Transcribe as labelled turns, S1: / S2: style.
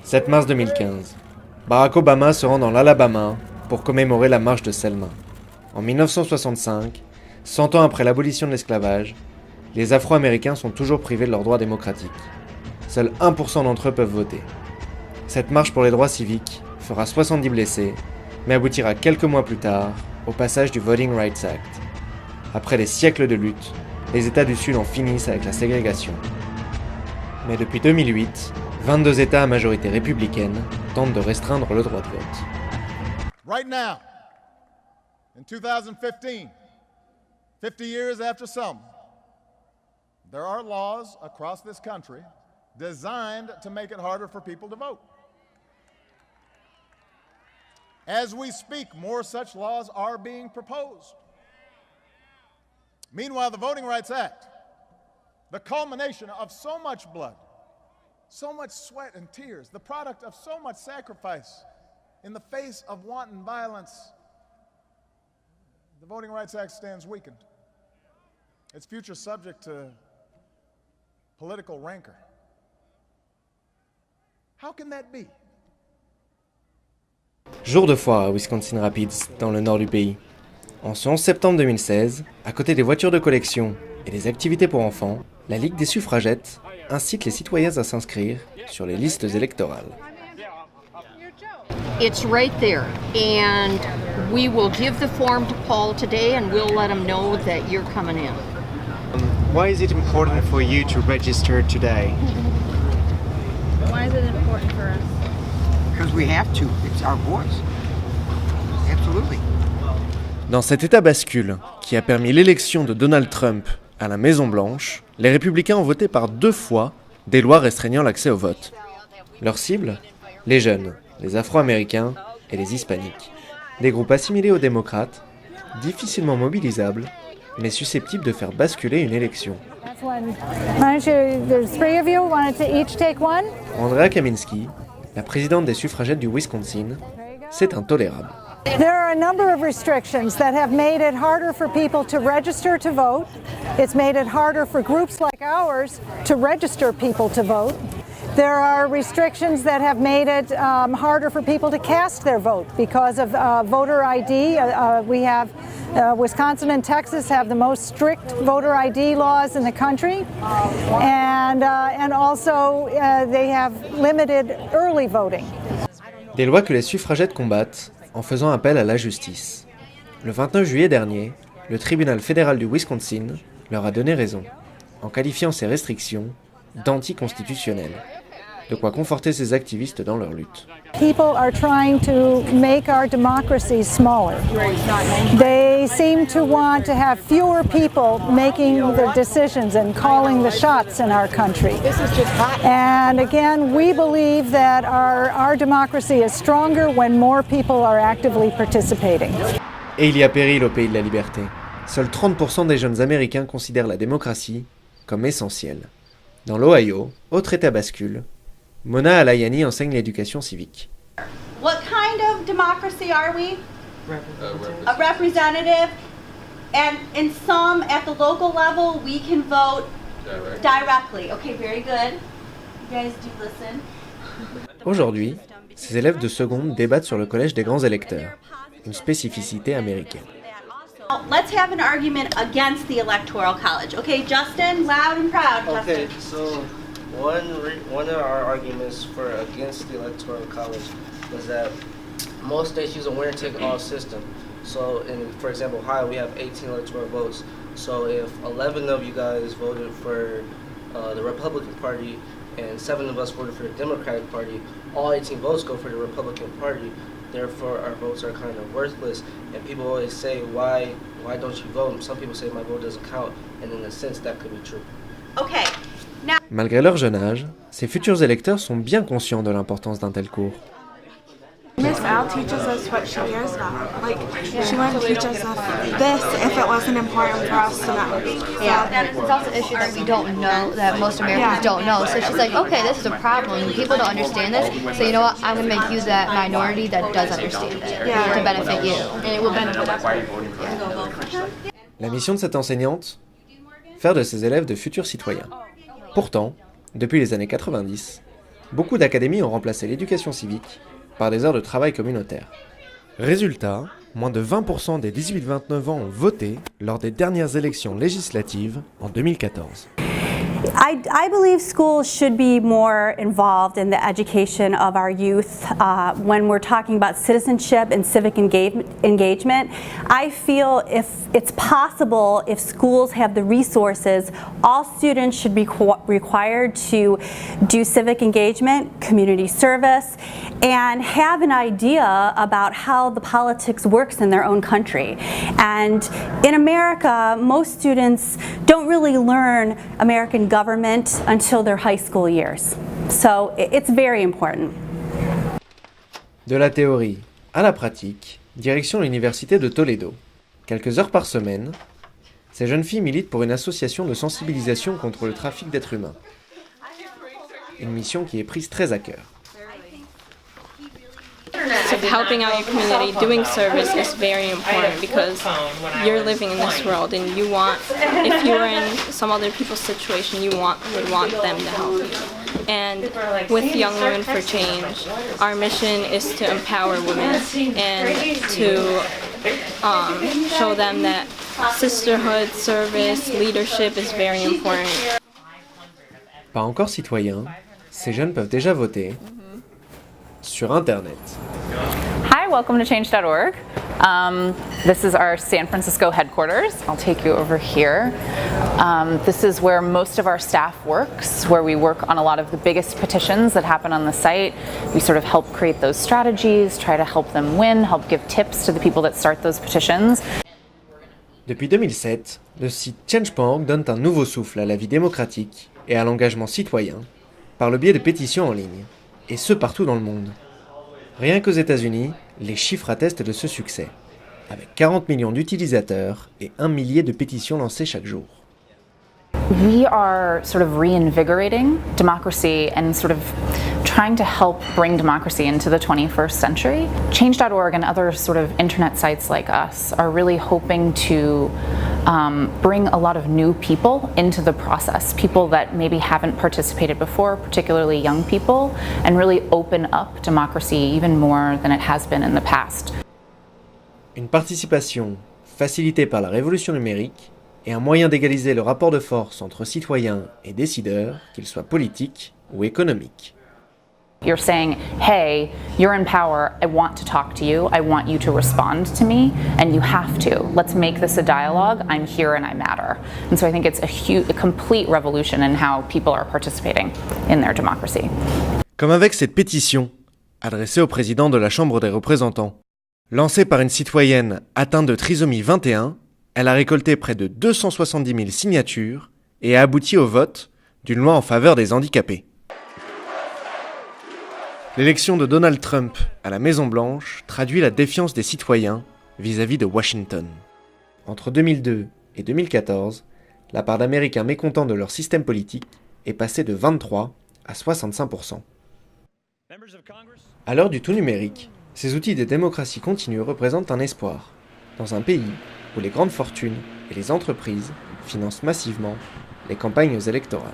S1: 7 mars 2015. Barack Obama se rend dans l'Alabama pour commémorer la marche de Selma. En 1965, 100 ans après l'abolition de l'esclavage, les Afro-Américains sont toujours privés de leurs droits démocratiques. Seuls 1% d'entre eux peuvent voter. Cette marche pour les droits civiques fera 70 blessés, mais aboutira quelques mois plus tard au passage du Voting Rights Act. Après des siècles de lutte, les États du Sud en finissent avec la ségrégation. Mais depuis 2008, 22 États à majorité républicaine tentent de restreindre le droit de vote.
S2: Right now, in 2015, 50 years after Selma, there are laws across this country designed to make it harder for people to vote. As we speak, more such laws are being proposed. Meanwhile, the Voting Rights Act, the culmination of so much blood, so much sweat and tears, the product of so much sacrifice in the face of wanton violence, the Voting Rights Act stands weakened. Its future subject to political rancor. How can that be?
S1: Jour de foire à Wisconsin Rapids, dans le nord du pays. En ce 11 septembre 2016, à côté des voitures de collection et des activités pour enfants, la Ligue des suffragettes incite les citoyens à s'inscrire sur les listes électorales.
S3: It's right there, and we will give the form to Paul today, and we'll let him know that you're coming in.
S4: Why is it important for you to register today?
S5: Why is it important for us?
S6: Because we have to. It's our voice. Absolutely.
S1: Dans cet état bascule, qui a permis l'élection de Donald Trump à la Maison-Blanche, les républicains ont voté par 2 fois des lois restreignant l'accès au vote. Leur cible ? Les jeunes, les Afro-Américains et les Hispaniques. Des groupes assimilés aux démocrates, difficilement mobilisables, mais susceptibles de faire basculer une élection. Andrea Kaminski, la présidente des suffragettes du Wisconsin, c'est intolérable.
S7: There are a number of restrictions that have made it harder for people to register to vote. It's made it harder for groups like ours to register people to vote. There are restrictions that have made it harder for people to cast their vote because of voter ID. We have Wisconsin and Texas have the most strict voter ID laws in the country, and also they have limited early voting.
S1: Des lois que les suffragettes combattent en faisant appel à la justice. Le 29 juillet dernier, le tribunal fédéral du Wisconsin leur a donné raison, en qualifiant ces restrictions d'anticonstitutionnelles. De quoi conforter ces activistes dans leur lutte.
S7: People are trying to make our democracy smaller. They seem to want to have fewer people making the decisions and calling the shots in our country. And again, we believe that our democracy is stronger when more people are actively participating.
S1: Et il y a péril au pays de la liberté. Seuls 30% des jeunes Américains considèrent la démocratie comme essentielle. Dans l'Ohio, autre état bascule, Mona Alayani enseigne l'éducation civique.
S8: What kind of democracy are we? A representative. And in some, at the local level, we can vote directly. Okay, very good. You guys do listen.
S1: Aujourd'hui, ces élèves de seconde débattent sur le collège des grands électeurs, une spécificité américaine.
S8: Let's have an argument against the Electoral College. Okay, Justin, loud and proud.
S9: Okay,
S8: Justin.
S9: so one of our arguments for against the Electoral College was that most states use a winner-take-all system. So, for example, Ohio, we have 18 electoral votes. So if 11 of you guys voted for the Republican Party and 7 of us voted for the Democratic Party, all 18 votes go for the Republican Party. Therefore, our votes are kind of worthless. And people always say, why don't you vote? And some people say my vote doesn't count. And in a sense, that could be true.
S8: Okay.
S1: Malgré leur jeune âge, ces futurs électeurs sont bien conscients de l'importance d'un tel cours.
S5: Miss Al teaches us what she cares about. Like, she wouldn't teach us this if it wasn't important for us to know.
S10: Yeah, and it's also an issue that we don't know, that most Americans don't know. So she's like, okay, this is a problem. People don't understand this. So you know what? I'm going to make you that minority that does understand it to benefit you. And it will benefit us.
S1: La mission de cette enseignante ? Faire de ses élèves de futurs citoyens. Pourtant, depuis les années 90, beaucoup d'académies ont remplacé l'éducation civique par des heures de travail communautaire. Résultat, moins de 20% des 18-29 ans ont voté lors des dernières élections législatives en 2014.
S11: I believe schools should be more involved in the education of our youth when we're talking about citizenship and civic engagement. I feel if it's possible, if schools have the resources, all students should be required to do civic engagement, community service, and have an idea about how the politics works in their own country. And in America, most students don't really learn American government until their high school years. So it's very important.
S1: De la théorie à la pratique, direction l'université de Toledo. Quelques heures par semaine, ces jeunes filles militent pour une association de sensibilisation contre le trafic d'êtres humains. Une mission qui est prise très à cœur.
S12: So helping out your community, doing service is very important because you're living in this world and you want, if you were in some other people's situation, you would want them to help you. And with Young Women for Change, our mission is to empower women and to show them that sisterhood, service, leadership is very important.
S1: Pas encore citoyens, ces jeunes peuvent déjà voter sur Internet.
S13: Hi, welcome to change.org. This is our San Francisco headquarters. I'll take you over here. This is where most of our staff works, where we work on a lot of the biggest petitions that happen on the site. We sort of help create those strategies, try to help them win, help give tips to the people that start those petitions.
S1: Depuis 2007, le site Change.org donne un nouveau souffle à la vie démocratique et à l'engagement citoyen par le biais de pétitions en ligne, et ce partout dans le monde. Rien qu'aux États-Unis, les chiffres attestent de ce succès, avec 40 millions d'utilisateurs et 1 millier de pétitions lancées chaque jour.
S13: We are sort of reinvigorating democracy and sort of trying to help bring democracy into the 21st century. Change.org and other sort of internet sites like us are really hoping to bring a lot of new people into the process, people that maybe haven't participated before, particularly young people, and really open up democracy even more than it has been in the past.
S1: Une participation facilitée par la révolution numérique et un moyen d'égaliser le rapport de force entre citoyens et décideurs, qu'ils soient politiques ou économiques.
S13: You're saying, hey, you're in power, I want to talk to you, I want you to respond to me, and you have to. Let's make this a dialogue, I'm here and I matter. And so I think it's a complete revolution in how people are participating in their democracy.
S1: Comme avec cette pétition, adressée au président de la Chambre des représentants. Lancée par une citoyenne atteinte de trisomie 21, elle a récolté près de 270 000 signatures et a abouti au vote d'une loi en faveur des handicapés. L'élection de Donald Trump à la Maison-Blanche traduit la défiance des citoyens vis-à-vis de Washington. Entre 2002 et 2014, la part d'Américains mécontents de leur système politique est passée de 23 à 65%. À l'heure du tout numérique, ces outils de démocratie continue représentent un espoir, dans un pays où les grandes fortunes et les entreprises financent massivement les campagnes électorales.